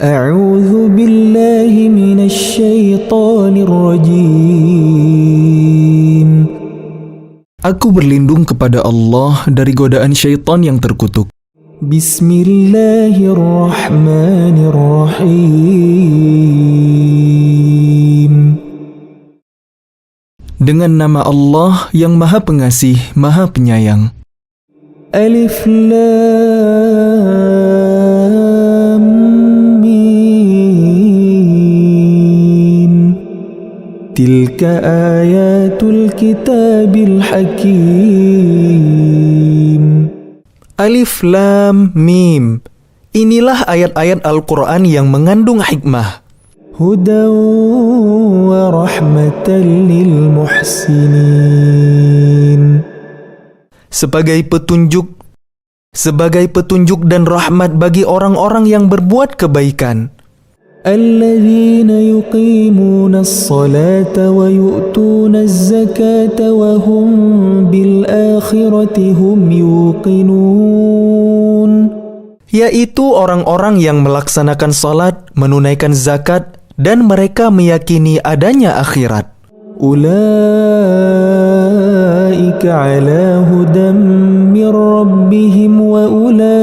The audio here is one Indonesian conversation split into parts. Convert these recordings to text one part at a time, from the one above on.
A'udzu billahi minasy syaithanir rajim. Aku berlindung kepada Allah dari godaan syaitan yang terkutuk. Bismillahirrahmanirrahim. Dengan nama Allah yang Maha Pengasih, Maha Penyayang. Alif Lam Mim. Tilka ayatul kitabil hakim. Alif Lam Mim. Inilah ayat-ayat Al-Quran yang mengandung hikmah. Hudan wa rahmatan lil muhsinin. Sebagai petunjuk dan rahmat bagi orang-orang yang berbuat kebaikan. Alladzina yuqimuna as-salata wa yu'tuna az-zakata wa hum bil akhirati hum yuqinun. Yaitu orang-orang yang melaksanakan salat, menunaikan zakat, dan mereka meyakini adanya akhirat. Ulaika ala hudan min rabbihim wa ulaika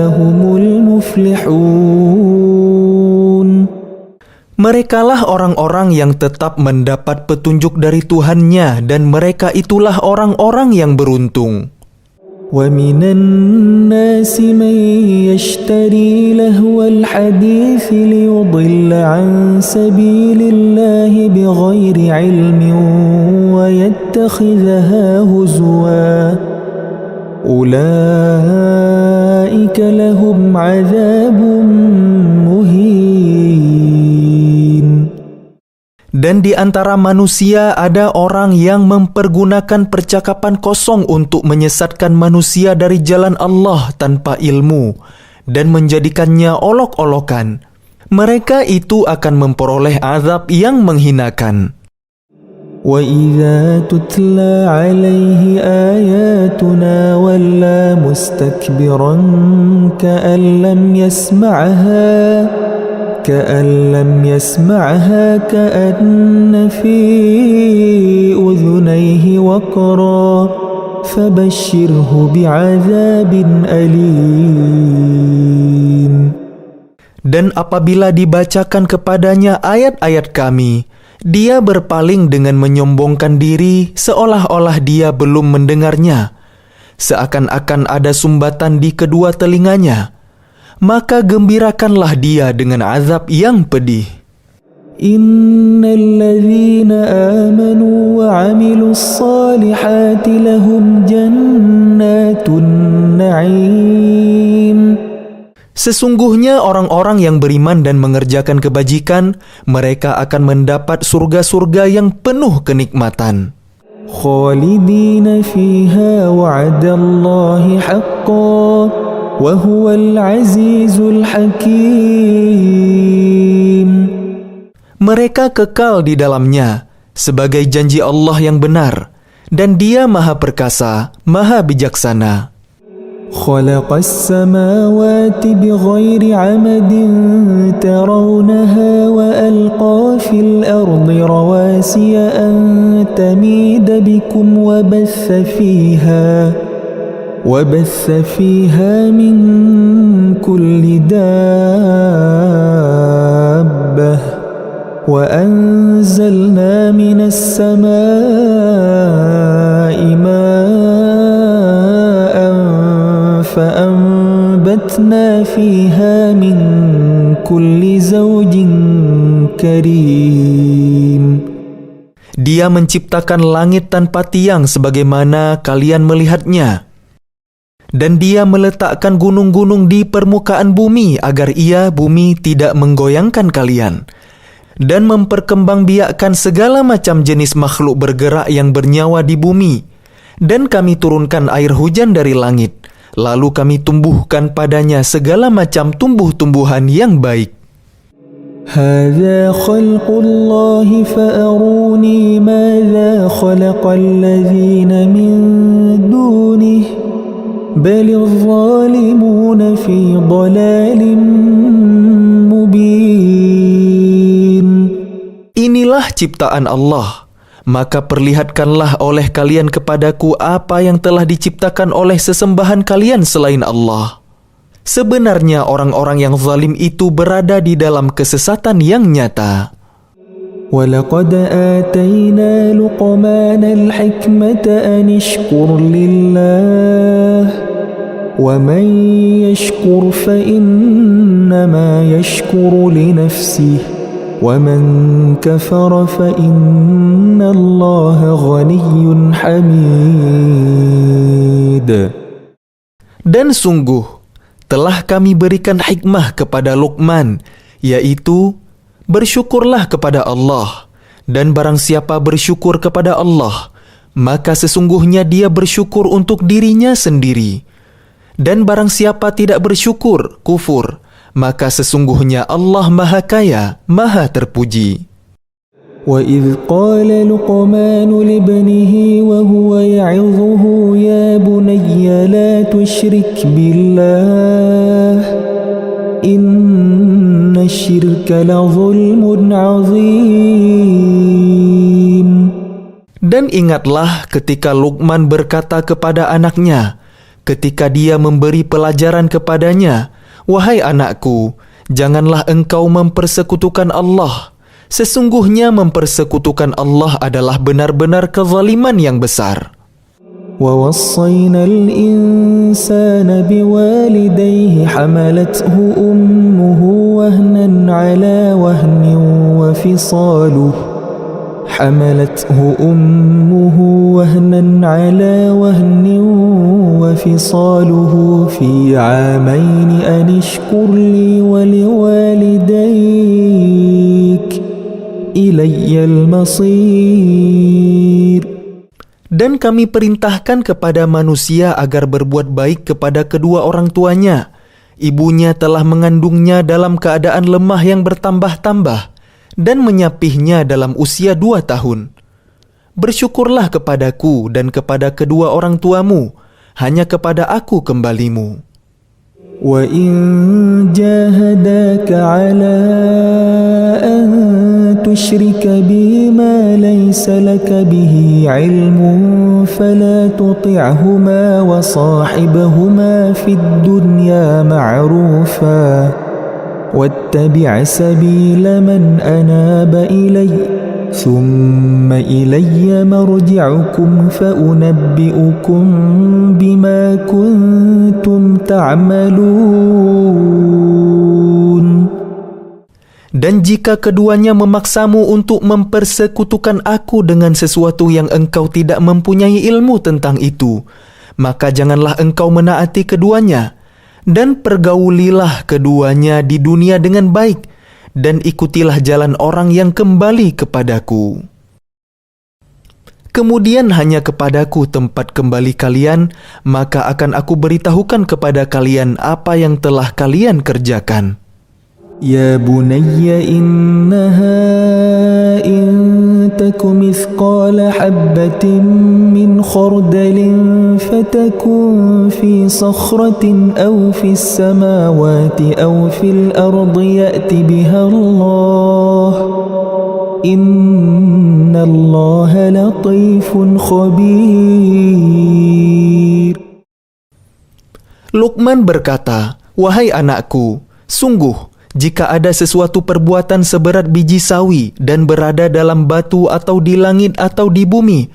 humul muflihun. Merekalah orang-orang yang tetap mendapat petunjuk dari Tuhannya, dan mereka itulah orang-orang yang beruntung. وَمِنَ النَّاسِ مَن يَشْتَرِي لَهْوَ الْحَدِيثِ لِيُضِلَّ عَن سَبِيلِ اللَّهِ بِغَيْرِ عِلْمٍ وَيَتَّخِذَهَا هُزُوًا أُولَئِكَ لَهُمْ عَذَابٌ مُهِينٌ. Dan di antara manusia ada orang yang mempergunakan percakapan kosong untuk menyesatkan manusia dari jalan Allah tanpa ilmu dan menjadikannya olok-olokan. Mereka itu akan memperoleh azab yang menghinakan. وَإِذَا تُتْلَى عَلَيْهِ آيَاتُنَا وَلَّى مُسْتَكْبِرًا كَأَن لم يسمعها كأن في أذنيه وقرا فبشره بعذاب أليم. Dan apabila dibacakan kepadanya ayat-ayat kami, dia berpaling dengan menyombongkan diri seolah-olah dia belum mendengarnya, seakan-akan ada sumbatan di kedua telinganya. Maka gembirakanlah dia dengan azab yang pedih. Innal ladzina amanu wa 'amilus salihati lahum jannatun na'im. Sesungguhnya orang-orang yang beriman dan mengerjakan kebajikan, mereka akan mendapat surga-surga yang penuh kenikmatan. Khalidina fiha wa'adallahi haqqan وَهُوَ الْعَزِيزُ الْحَكِيمُ. Mereka kekal di dalamnya sebagai janji Allah yang benar, dan Dia Maha Perkasa, Maha Bijaksana. خَلَقَ السَّمَاوَاتِ بِغَيْرِ عَمَدٍ تَرَوْنَهَا وَأَلْقَى فِي الْأَرْضِ رَوَاسِيَ أَن تَمِيدَ بِكُمْ وبث فيها من كل دابة وأنزلنا من السماء ماء فأنبتنا فيها من كل زوج كريم. Dia menciptakan langit tanpa tiang sebagaimana kalian melihatnya. Dan Dia meletakkan gunung-gunung di permukaan bumi agar bumi tidak menggoyangkan kalian. Dan memperkembangbiakkan segala macam jenis makhluk bergerak yang bernyawa di bumi. Dan kami turunkan air hujan dari langit. Lalu kami tumbuhkan padanya segala macam tumbuh-tumbuhan yang baik. هذا خلق الله فأروني ماذا خلق الذين من دونه بل الظالمون في ضلال ciptaan Allah, maka perlihatkanlah oleh kalian kepadaku apa yang telah diciptakan oleh sesembahan kalian selain Allah. Sebenarnya orang-orang yang zalim itu berada di dalam kesesatan yang nyata. وَلَقَدْ آتَيْنَا لُقْمَانَ الْحِكْمَةَ أَنِ اشْكُرْ لِلَّهِ وَمَنْ يَشْكُرْ فَإِنَّمَا يَشْكُرُ لِنَفْسِهِ وَمَنْ كَفَرَ فَإِنَّ اللَّهَ غَنِيٌّ حَمِيدٌ. Dan sungguh telah kami berikan hikmah kepada Luqman, yaitu bersyukurlah kepada Allah, dan barang siapa bersyukur kepada Allah, maka sesungguhnya dia bersyukur untuk dirinya sendiri. Dan barang siapa tidak bersyukur, kufur, maka sesungguhnya Allah Maha Kaya, Maha Terpuji. وَإِذْ قَالَ لُقْمَانُ لِابْنِهِ وَهُوَ يَعِظُهُ يَا بُنَيَّ لَا تُشْرِكْ بِاللَّهِ إِنَّ الشِّرْكَ لَظُلْمٌ عَظِيمٌ. Dan ingatlah ketika Luqman berkata kepada anaknya, ketika dia memberi pelajaran kepadanya, "Wahai anakku, janganlah engkau mempersekutukan Allah. Sesungguhnya mempersekutukan Allah adalah benar-benar kezaliman yang besar." وَوَصَّيْنَا الْإِنسَانَ بِوَالِدَيْهِ حَمَلَتْهُ أُمُّهُ وَهْنًا عَلَى وَهْنٍ وَفِصَالُهُ فِي عَامَيْنِ أَنِ اشْكُرْ لِي وَلِوَالِدَيْكَ إِلَيَّ الْمَصِيرُ. Dan kami perintahkan kepada manusia agar berbuat baik kepada kedua orang tuanya. Ibunya telah mengandungnya dalam keadaan lemah yang bertambah-tambah dan menyapihnya dalam usia 2 tahun. Bersyukurlah kepadaku dan kepada kedua orang tuamu, hanya kepada aku kembalimu. وَإِنْ جَاهَدَاكَ عَلَىٰ أَنْ تُشْرِكَ بِي مَا لَيْسَ لَكَ بِهِ عِلْمٌ فَلَا تُطِعْهُمَا وَصَاحِبْهُمَا فِي الدُّنْيَا مَعْرُوفًا وَاتَّبِعْ سَبِيلَ مَنْ أَنَابَ إِلَيَّ ثُمَّ إِلَيَّ مَرْجِعُكُمْ فَأُنَبِّئُكُمْ بِمَا كُنْتُمْ تَعْمَلُونَ. Dan jika keduanya memaksamu untuk mempersekutukan aku dengan sesuatu yang engkau tidak mempunyai ilmu tentang itu, maka janganlah engkau menaati keduanya, dan pergaulilah keduanya di dunia dengan baik, dan ikutilah jalan orang yang kembali kepadaku. Kemudian hanya kepadaku tempat kembali kalian, maka akan aku beritahukan kepada kalian apa yang telah kalian kerjakan. يا بني إنها إن تك مثقال حبة من خردل فتكن في صخرة أو في السماوات أو في الأرض يأت بها الله إن الله لطيف خبير. Luqman berkata, "Wahai anakku, sungguh jika ada sesuatu perbuatan seberat biji sawi dan berada dalam batu atau di langit atau di bumi,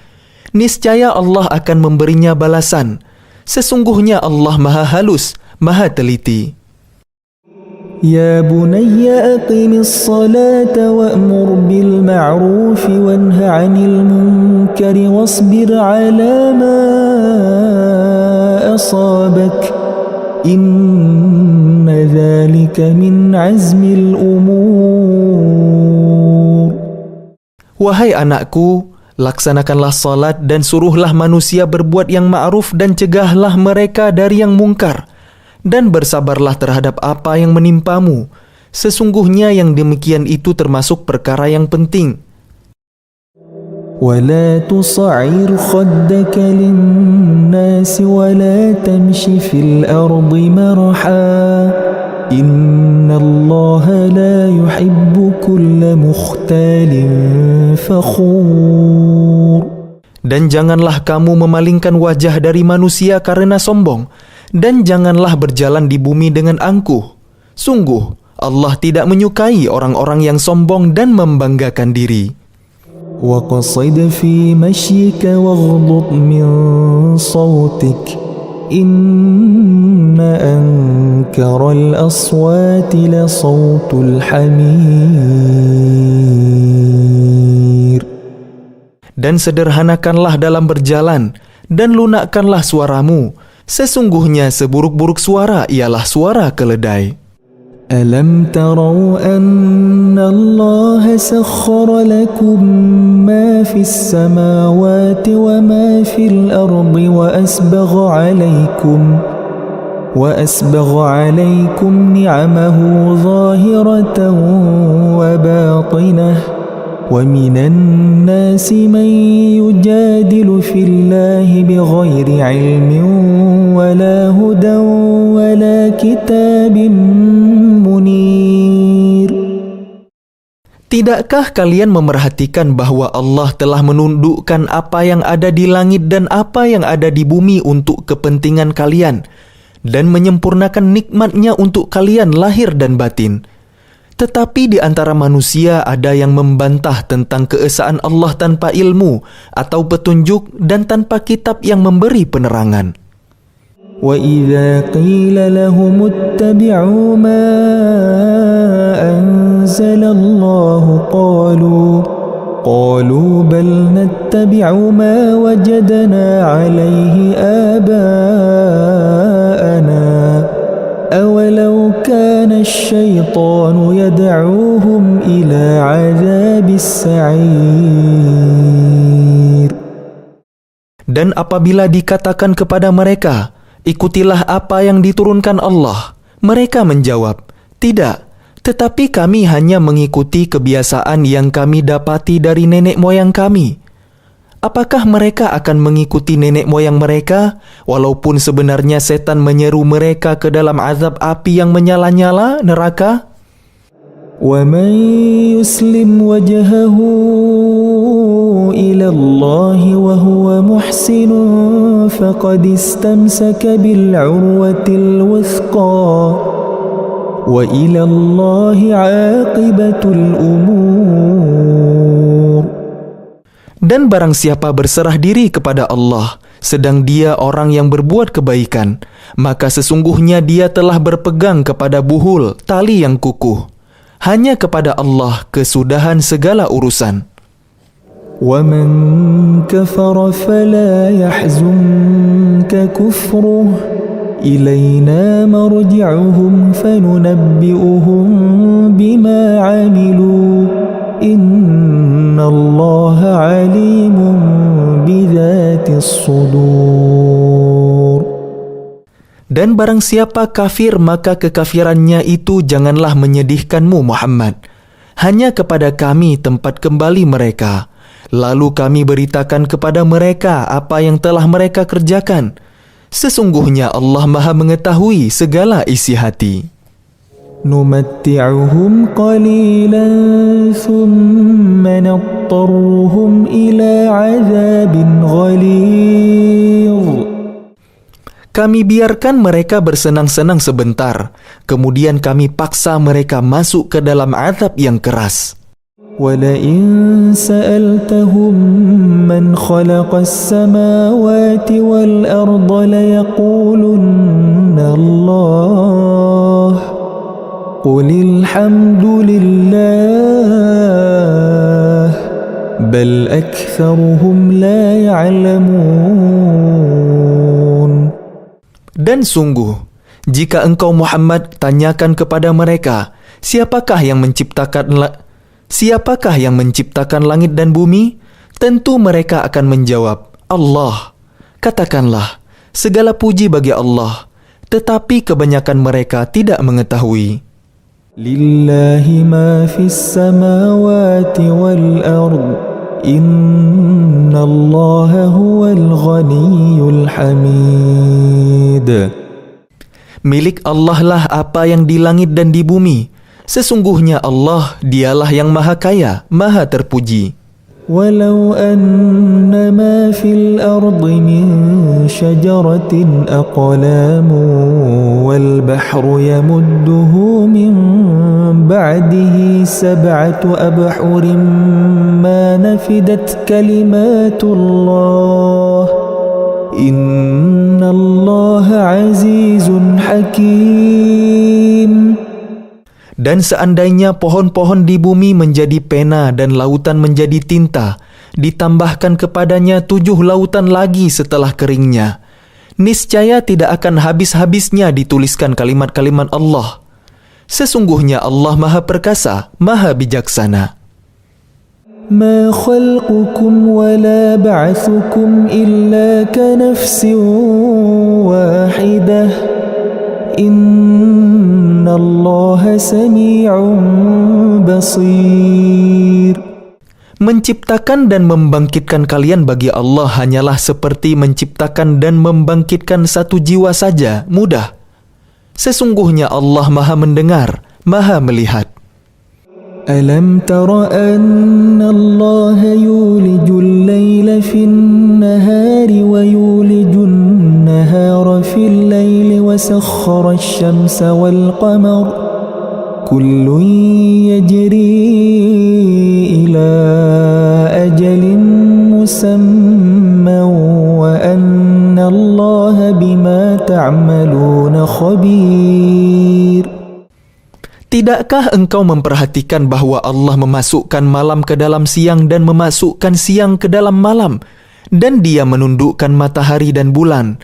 niscaya Allah akan memberinya balasan. Sesungguhnya Allah Maha Halus, Maha Teliti." يا بني أقم الصلاة وأمر بالمعروف وانه عن المنكر واصبر على ما أصابك إن ذلك من عزم الأمور. Wahai anakku, laksanakanlah salat dan suruhlah manusia berbuat yang ma'ruf dan cegahlah mereka dari yang mungkar. Dan bersabarlah terhadap apa yang menimpamu. Sesungguhnya yang demikian itu termasuk perkara yang penting. ولا تصعر خدك للناس ولا تمش في الأرض مرحا إن الله لا يحب كل مختال فخور. Dan janganlah kamu memalingkan wajah dari manusia karena sombong, dan janganlah berjalan di bumi dengan angkuh. Sungguh, Allah tidak menyukai orang-orang yang sombong dan membanggakan diri. وَقَصِدْ فِي مَشْيِكَ وَاغْضُضْ مِنْ صَوْتِكَ إِنَّ أَنْكَرَ الْأَصْوَاتِ لَصَوْتُ الْحَمِيرِ. Dan sederhanakanlah dalam berjalan, dan lunakkanlah suaramu. Sesungguhnya seburuk-buruk suara ialah suara keledai. أَلَمْ تَرَوْا أَنَّ اللَّهَ سَخَّرَ لَكُم مَّا فِي السَّمَاوَاتِ وَمَا فِي الْأَرْضِ وَأَسْبَغَ عَلَيْكُمْ نِعَمَهُ ظَاهِرَةً وَبَاطِنَةً وَمِنَ النَّاسِ مَن يُجَادِلُ فِي اللَّهِ بِغَيْرِ عِلْمٍ وَلَا هُدًى وَلَا كِتَابٍ منير. Tidakkah kalian memerhatikan bahwa Allah telah menundukkan apa yang ada di langit dan apa yang ada di bumi untuk kepentingan kalian, dan menyempurnakan nikmat-Nya untuk kalian lahir dan batin? Tetapi di antara manusia ada yang membantah tentang keesaan Allah tanpa ilmu atau petunjuk dan tanpa kitab yang memberi penerangan. وَإِذَا قِيلَ لَهُمُ اتَّبِعُوا مَا أَنزَلَ اللَّهُ قَالُوا بَلْ نَتَّبِعُ مَا وَجَدْنَا عَلَيْهِ آبَاءَنَا أَوَلَوْ كَانَ الشَّيْطَانُ يَدْعُوهُمْ إِلَى عَذَابِ السَّعِيرِ. Dan apabila dikatakan kepada mereka, ikutilah apa yang diturunkan Allah, mereka menjawab, tidak, tetapi kami hanya mengikuti kebiasaan yang kami dapati dari nenek moyang kami. Apakah mereka akan mengikuti nenek moyang mereka, walaupun sebenarnya setan menyeru mereka ke dalam azab api yang menyala-nyala, neraka? وَمَنْ يُسْلِمْ وَجْهَهُ إِلَى اللَّهِ وَهُوَ مُحْسِنٌ فَقَدِ اسْتَمْسَكَ بِالْعُرْوَةِ الْوُثْقَى وَإِلَى اللَّهِ عَاقِبَةُ الْأُمُورِ. Dan barang siapa berserah diri kepada Allah, sedang dia orang yang berbuat kebaikan, maka sesungguhnya dia telah berpegang kepada buhul, tali yang kukuh. Hanya kepada Allah kesudahan segala urusan. وَمَنْ كَفَرَ فَلَا يَحْزُنْكَ كُفْرُهُ إِلَيْنَا مَرْجِعُهُمْ فَنُنَبِّئُهُمْ بِمَا عَمِلُوا إِنَّ اللَّهَ عَلِيمٌ بِذَاتِ الصُّدُورِ. Dan barang siapa kafir, maka kekafirannya itu janganlah menyedihkanmu Muhammad. Hanya kepada kami tempat kembali mereka. Lalu kami beritakan kepada mereka apa yang telah mereka kerjakan. Sesungguhnya Allah Maha mengetahui segala isi hati. نُمَتِّعُهُمْ قَلِيلًا ثُمَّ نَضْطَرُّهُمْ إِلَى عَذَابٍ غَلِيظٍ. Kami biarkan mereka bersenang-senang sebentar, kemudian kami paksa mereka masuk ke dalam azab yang keras. وَلَئِن سَأَلْتَهُمْ مَنْ خَلَقَ السَّمَاوَاتِ وَالْأَرْضَ لَيَقُولُنَّ اللَّهُ قُلِ الْحَمْدُ لِلَّهِ بَلْ أَكْثَرُهُمْ لَا يَعْلَمُونَ. Dan sungguh, jika engkau Muhammad tanyakan kepada mereka, siapakah yang menciptakan langit dan bumi? Tentu mereka akan menjawab, Allah. Katakanlah, segala puji bagi Allah, tetapi kebanyakan mereka tidak mengetahui. Lillahi ma fis samawati wal ard, innallaha huwal ghaniyyul hamid. Milik Allah lah apa yang di langit dan di bumi. Sesungguhnya Allah, dialah yang maha kaya, maha terpuji. ولو أن ما في الأرض من شجرة أقلام والبحر يمده من بعده 7 أبحر ما نفدت كلمات الله إن الله عزيز حكيم. Dan seandainya pohon-pohon di bumi menjadi pena dan lautan menjadi tinta, ditambahkan kepadanya 7 lautan lagi setelah keringnya, niscaya tidak akan habis-habisnya dituliskan kalimat-kalimat Allah. Sesungguhnya Allah maha perkasa, maha bijaksana. ما خلقكم ولا بعثكم إلا كنفس واحدة إن الله سميع بصير. Menciptakan dan membangkitkan kalian bagi Allah hanyalah seperti menciptakan dan membangkitkan satu jiwa saja, mudah. Sesungguhnya Allah maha mendengar, maha melihat. ألم تر أن الله يولج الليل في النهار ويولج النهار في الليل وسخر الشمس والقمر كل يجري إلى أجل مسمى وأن الله بما تعملون خبير. Tidakkah engkau memperhatikan bahwa Allah memasukkan malam ke dalam siang dan memasukkan siang ke dalam malam, dan Dia menundukkan matahari dan bulan,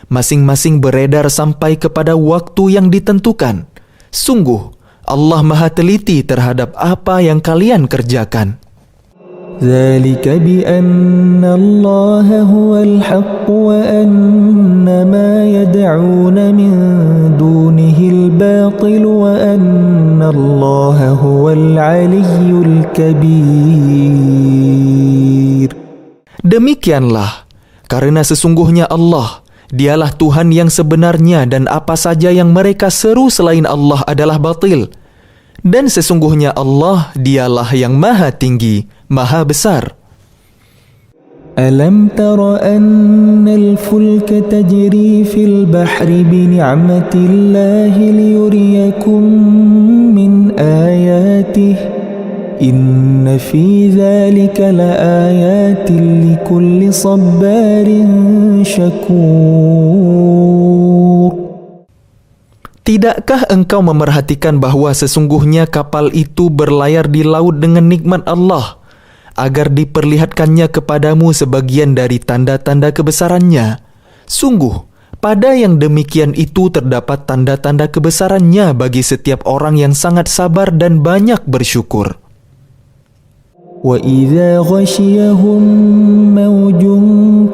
masing-masing beredar sampai kepada waktu yang ditentukan. Sungguh, Allah maha teliti terhadap apa yang kalian kerjakan. ذلك بأن الله هو الحق وأن ما يدعون من دونه الباطل وأن الله هو العلي الكبير. Demikianlah, karena sesungguhnya Allah, Dialah Tuhan yang sebenarnya dan apa saja yang mereka seru selain Allah adalah batil. Dan sesungguhnya Allah, Dialah yang maha tinggi, maha besar. ألم تر أن الفلك تجري في البحر بنعمة الله ليريكم من آياته إن في ذلك لآيات لكل صبار شكور. Tidakkah engkau memerhatikan bahwa sesungguhnya kapal itu berlayar di laut dengan nikmat Allah, agar diperlihatkannya kepadamu sebagian dari tanda-tanda kebesarannya? Sungguh, pada yang demikian itu terdapat tanda-tanda kebesarannya bagi setiap orang yang sangat sabar dan banyak bersyukur. وَإِذَا غَشِيَهُم مَّوْجٌ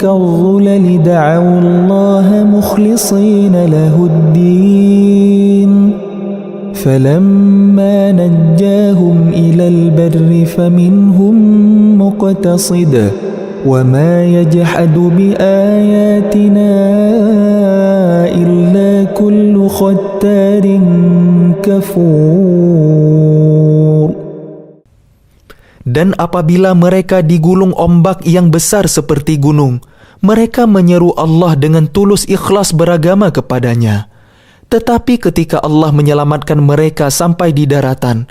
كَالظُّلَلِ دَعَوُا اللَّهَ مُخْلِصِينَ لَهُ الدِّينَ فَلَمَّا نَجَّاهُمْ إِلَى الْبَرِّ فَمِنْهُم مُّقْتَصِدٌ وَمَا يَجْحَدُ بِآيَاتِنَا إِلَّا كُلُّ خَتَّارٍ كَفُورٍ. Dan apabila mereka digulung ombak yang besar seperti gunung, mereka menyeru Allah dengan tulus ikhlas beragama kepadanya. Tetapi ketika Allah menyelamatkan mereka sampai di daratan,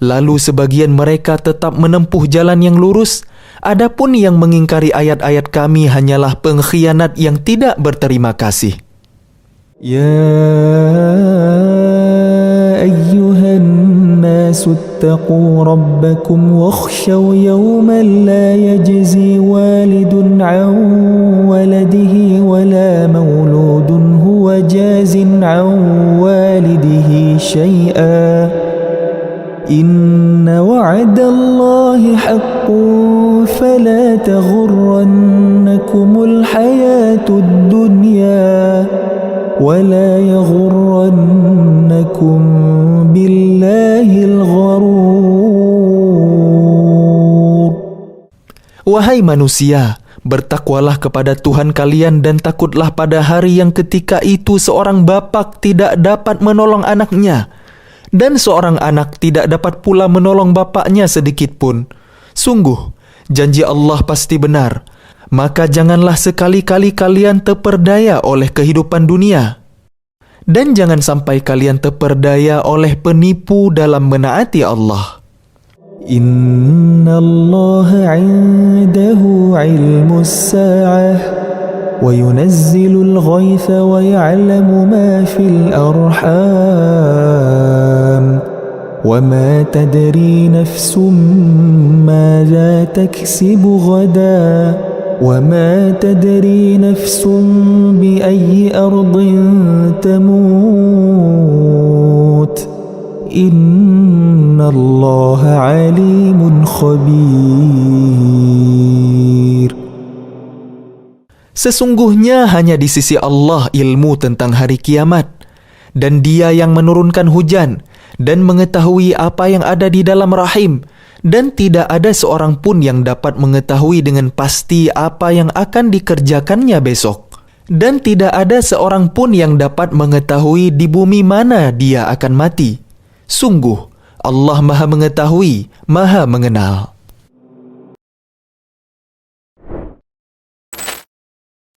lalu sebagian mereka tetap menempuh jalan yang lurus, adapun yang mengingkari ayat-ayat kami hanyalah pengkhianat yang tidak berterima kasih. يا أيها الناس اتقوا ربكم واخشوا يوما لا يجزي والد عن ولده ولا مولود هو جاز عن والده شيئا إن وعد الله حق فلا تغرنكم الحياة الدنيا ولا يغرنكم بالله الغرور. Wahai manusia, Bertakwalah kepada Tuhan kalian dan takutlah pada hari yang ketika itu seorang bapa tidak dapat menolong anaknya dan seorang anak tidak dapat pula menolong bapaknya sedikit pun. Sungguh, janji Allah pasti benar. Maka janganlah sekali-kali kalian terperdaya oleh kehidupan dunia. Dan jangan sampai kalian terperdaya oleh penipu dalam menaati Allah. Inna Allah 'indahu 'ilmus sa'ah wa yunazzilul ghaitha wa ya'lamu ma fil arham wa ma tadri nafsum madza taksibu ghadan wa ma tadri nafsum bi ayyi ardin tamut. Inna Allah alimun khabir. Sesungguhnya hanya di sisi Allah ilmu tentang hari kiamat, dan Dia yang menurunkan hujan dan mengetahui apa yang ada di dalam rahim, dan tidak ada seorang pun yang dapat mengetahui dengan pasti apa yang akan dikerjakannya besok. Dan tidak ada seorang pun yang dapat mengetahui di bumi mana dia akan mati. Sungguh, Allah Maha Mengetahui, Maha Mengenal.